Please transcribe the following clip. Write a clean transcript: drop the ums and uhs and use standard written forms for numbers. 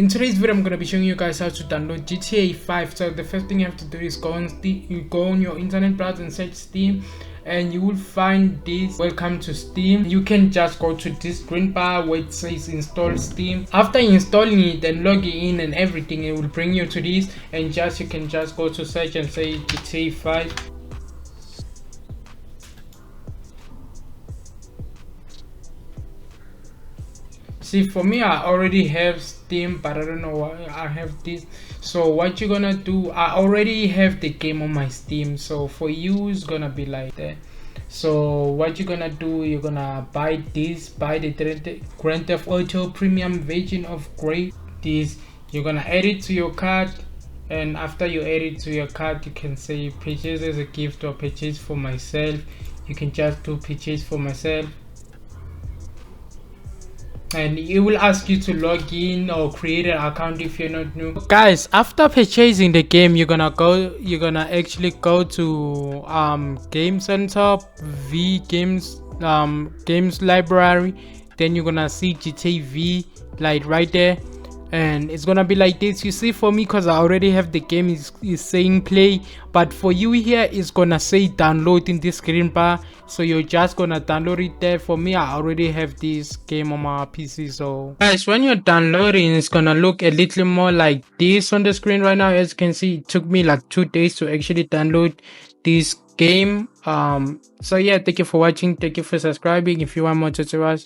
In today's video, I'm going to be showing you guys how to download GTA 5. So the first thing you have to do is go on Steam, you go on your internet browser and search Steam, and you will find this welcome to Steam. You can just go to this green bar where it says install Steam. After installing it and logging in and everything, it will bring you to this, and you can just go to search and say GTA 5. See, for me, I already have Steam, but I don't know why I have this. So what you're gonna do, I already have the game on my Steam, so for you it's gonna be like that. So what you're gonna do, you're gonna buy the Grand Theft Auto premium version of Grey. This, you're gonna add it to your cart, and after you add it to your cart, you can say purchase as a gift or purchase for myself. You can just do purchase for myself, and it will ask you to log in or create an account if you're not new. Guys, after purchasing the game, you're gonna actually go to Game Center V games, games library. Then you're gonna see GTA V like right there, and it's gonna be like this. You see, for me, because I already have the game, is saying play, but for you here it's gonna say download in this screen bar, so you're just gonna download it there. For me, I already have this game on my PC. So guys, when you're downloading, it's gonna look a little more like this on the screen right now. As you can see, it took me like 2 days to actually download this game. So yeah, thank you for watching, thank you for subscribing. If you want more tutorials,